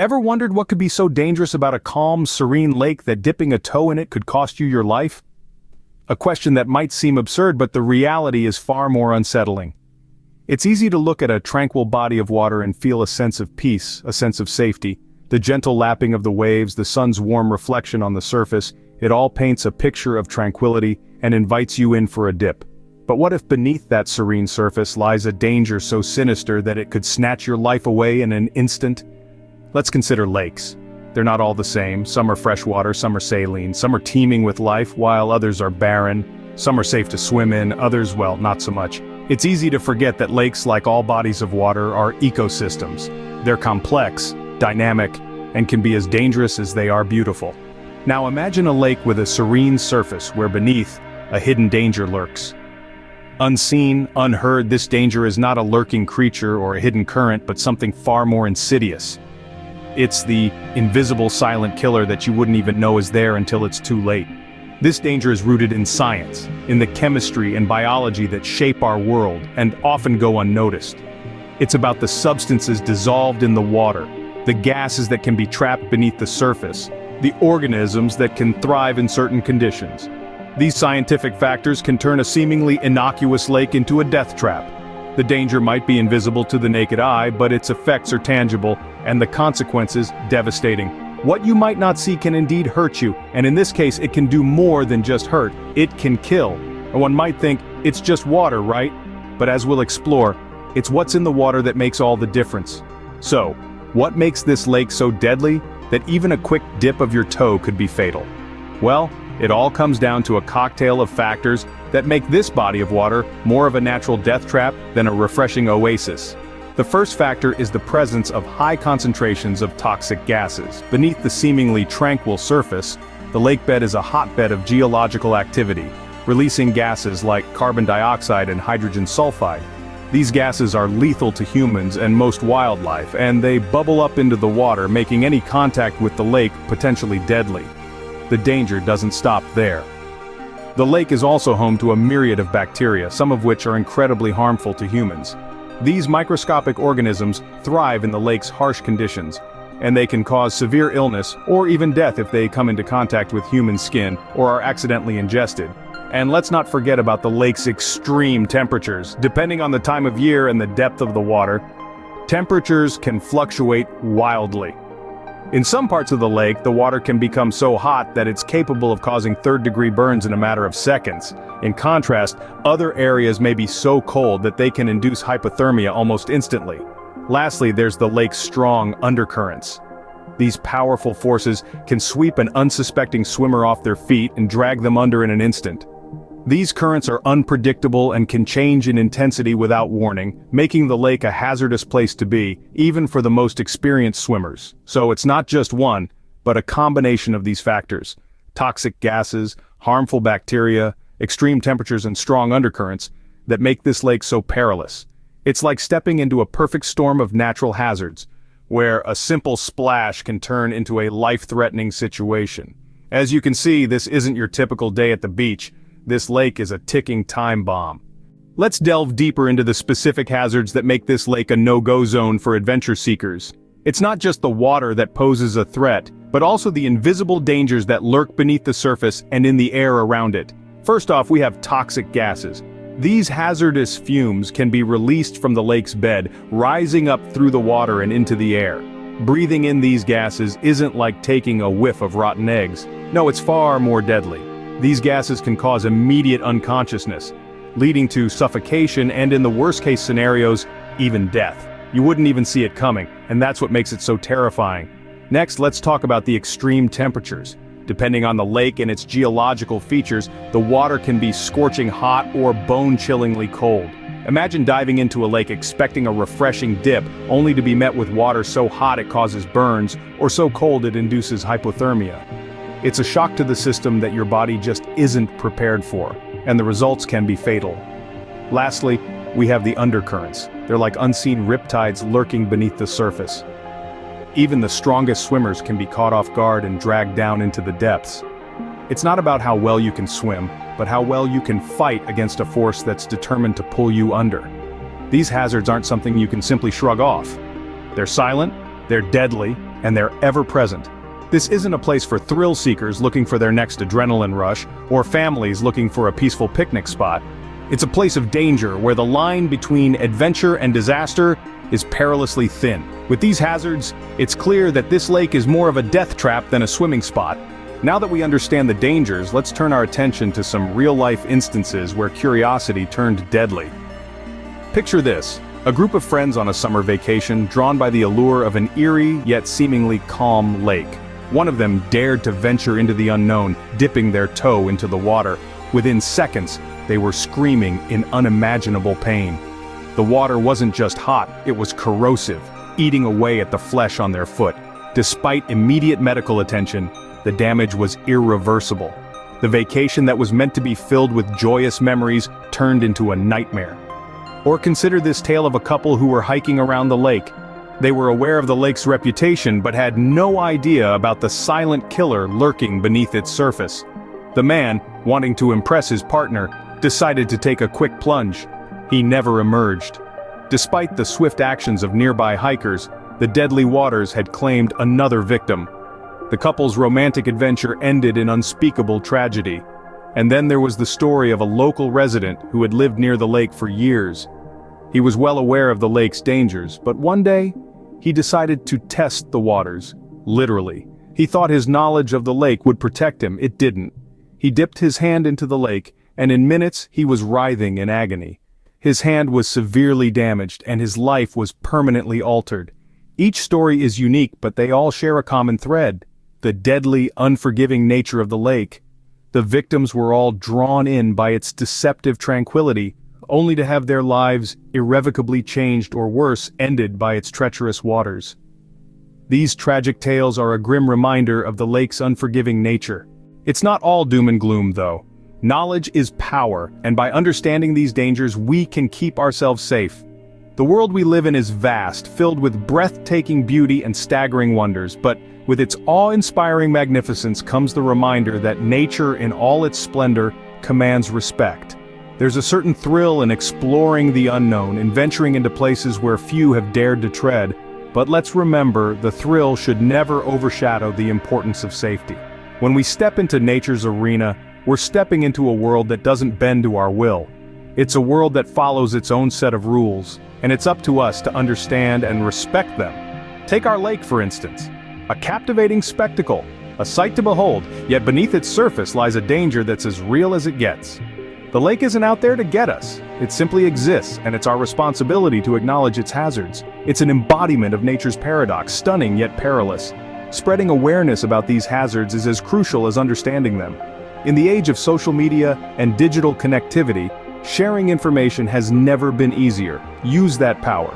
Ever wondered what could be so dangerous about a calm, serene lake that dipping a toe in it could cost you your life? A question that might seem absurd, but the reality is far more unsettling. It's easy to look at a tranquil body of water and feel a sense of peace, a sense of safety. The gentle lapping of the waves, the sun's warm reflection on the surface, it all paints a picture of tranquility and invites you in for a dip. But what if beneath that serene surface lies a danger so sinister that it could snatch your life away in an instant? Let's consider lakes. They're not all the same. Some are freshwater, some are saline, some are teeming with life, while others are barren. Some are safe to swim in, others, well, not so much. It's easy to forget that lakes, like all bodies of water, are ecosystems. They're complex, dynamic, and can be as dangerous as they are beautiful. Now imagine a lake with a serene surface where beneath, a hidden danger lurks. Unseen, unheard, this danger is not a lurking creature or a hidden current, but something far more insidious. It's the invisible silent killer that you wouldn't even know is there until it's too late. This danger is rooted in science, in the chemistry and biology that shape our world and often go unnoticed. It's about the substances dissolved in the water, the gases that can be trapped beneath the surface, the organisms that can thrive in certain conditions. These scientific factors can turn a seemingly innocuous lake into a death trap. The danger might be invisible to the naked eye, but its effects are tangible, and the consequences devastating. What you might not see can indeed hurt you, and in this case it can do more than just hurt, it can kill. And one might think, it's just water, right? But as we'll explore, it's what's in the water that makes all the difference. So, what makes this lake so deadly that even a quick dip of your toe could be fatal? Well, it all comes down to a cocktail of factors that make this body of water more of a natural death trap than a refreshing oasis. The first factor is the presence of high concentrations of toxic gases. Beneath the seemingly tranquil surface, the lakebed is a hotbed of geological activity, releasing gases like carbon dioxide and hydrogen sulfide. These gases are lethal to humans and most wildlife, and they bubble up into the water, making any contact with the lake potentially deadly. The danger doesn't stop there. The lake is also home to a myriad of bacteria, some of which are incredibly harmful to humans. These microscopic organisms thrive in the lake's harsh conditions, and they can cause severe illness or even death if they come into contact with human skin or are accidentally ingested. And let's not forget about the lake's extreme temperatures. Depending on the time of year and the depth of the water, temperatures can fluctuate wildly. In some parts of the lake, the water can become so hot that it's capable of causing third-degree burns in a matter of seconds. In contrast, other areas may be so cold that they can induce hypothermia almost instantly. Lastly, there's the lake's strong undercurrents. These powerful forces can sweep an unsuspecting swimmer off their feet and drag them under in an instant. These currents are unpredictable and can change in intensity without warning, making the lake a hazardous place to be, even for the most experienced swimmers. So it's not just one, but a combination of these factors: toxic gases, harmful bacteria, extreme temperatures and strong undercurrents, that make this lake so perilous. It's like stepping into a perfect storm of natural hazards, where a simple splash can turn into a life-threatening situation. As you can see, this isn't your typical day at the beach. This lake is a ticking time bomb. Let's delve deeper into the specific hazards that make this lake a no-go zone for adventure seekers. It's not just the water that poses a threat, but also the invisible dangers that lurk beneath the surface and in the air around it. First off, we have toxic gases. These hazardous fumes can be released from the lake's bed, rising up through the water and into the air. Breathing in these gases isn't like taking a whiff of rotten eggs. No, it's far more deadly. These gases can cause immediate unconsciousness, leading to suffocation and, in the worst-case scenarios, even death. You wouldn't even see it coming, and that's what makes it so terrifying. Next, let's talk about the extreme temperatures. Depending on the lake and its geological features, the water can be scorching hot or bone-chillingly cold. Imagine diving into a lake expecting a refreshing dip, only to be met with water so hot it causes burns, or so cold it induces hypothermia. It's a shock to the system that your body just isn't prepared for, and the results can be fatal. Lastly, we have the undercurrents. They're like unseen riptides lurking beneath the surface. Even the strongest swimmers can be caught off guard and dragged down into the depths. It's not about how well you can swim, but how well you can fight against a force that's determined to pull you under. These hazards aren't something you can simply shrug off. They're silent, they're deadly, and they're ever present. This isn't a place for thrill seekers looking for their next adrenaline rush, or families looking for a peaceful picnic spot. It's a place of danger where the line between adventure and disaster is perilously thin. With these hazards, it's clear that this lake is more of a death trap than a swimming spot. Now that we understand the dangers, let's turn our attention to some real-life instances where curiosity turned deadly. Picture this: a group of friends on a summer vacation, drawn by the allure of an eerie yet seemingly calm lake. One of them dared to venture into the unknown, dipping their toe into the water. Within seconds, they were screaming in unimaginable pain. The water wasn't just hot, it was corrosive, eating away at the flesh on their foot. Despite immediate medical attention, the damage was irreversible. The vacation that was meant to be filled with joyous memories turned into a nightmare. Or consider this tale of a couple who were hiking around the lake. They were aware of the lake's reputation but had no idea about the silent killer lurking beneath its surface. The man, wanting to impress his partner, decided to take a quick plunge. He never emerged. Despite the swift actions of nearby hikers, the deadly waters had claimed another victim. The couple's romantic adventure ended in unspeakable tragedy. And then there was the story of a local resident who had lived near the lake for years. He was well aware of the lake's dangers, but one day, he decided to test the waters, literally. He thought his knowledge of the lake would protect him. It didn't. He dipped his hand into the lake, and in minutes he was writhing in agony. His hand was severely damaged, and his life was permanently altered. Each story is unique, but they all share a common thread: the deadly, unforgiving nature of the lake. The victims were all drawn in by its deceptive tranquility, only to have their lives irrevocably changed or worse, ended by its treacherous waters. These tragic tales are a grim reminder of the lake's unforgiving nature. It's not all doom and gloom, though. Knowledge is power, and by understanding these dangers, we can keep ourselves safe. The world we live in is vast, filled with breathtaking beauty and staggering wonders, but with its awe-inspiring magnificence comes the reminder that nature in all its splendor commands respect. There's a certain thrill in exploring the unknown, in venturing into places where few have dared to tread, but let's remember, the thrill should never overshadow the importance of safety. When we step into nature's arena, we're stepping into a world that doesn't bend to our will. It's a world that follows its own set of rules, and it's up to us to understand and respect them. Take our lake, for instance. A captivating spectacle, a sight to behold, yet beneath its surface lies a danger that's as real as it gets. The lake isn't out there to get us. It simply exists, and it's our responsibility to acknowledge its hazards. It's an embodiment of nature's paradox, stunning yet perilous. Spreading awareness about these hazards is as crucial as understanding them. In the age of social media and digital connectivity, sharing information has never been easier. Use that power.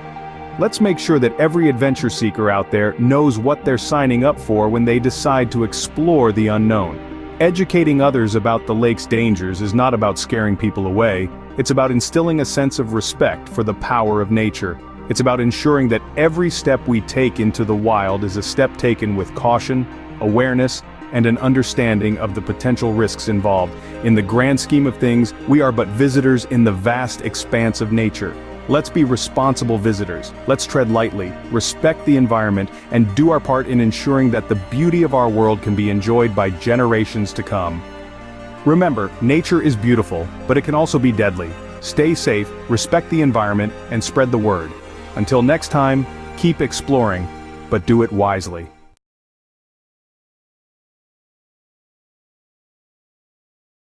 Let's make sure that every adventure seeker out there knows what they're signing up for when they decide to explore the unknown. Educating others about the lake's dangers is not about scaring people away, it's about instilling a sense of respect for the power of nature. It's about ensuring that every step we take into the wild is a step taken with caution, awareness, and an understanding of the potential risks involved. In the grand scheme of things, we are but visitors in the vast expanse of nature. Let's be responsible visitors. Let's tread lightly, respect the environment, and do our part in ensuring that the beauty of our world can be enjoyed by generations to come. Remember, nature is beautiful, but it can also be deadly. Stay safe, respect the environment, and spread the word. Until next time, keep exploring, but do it wisely.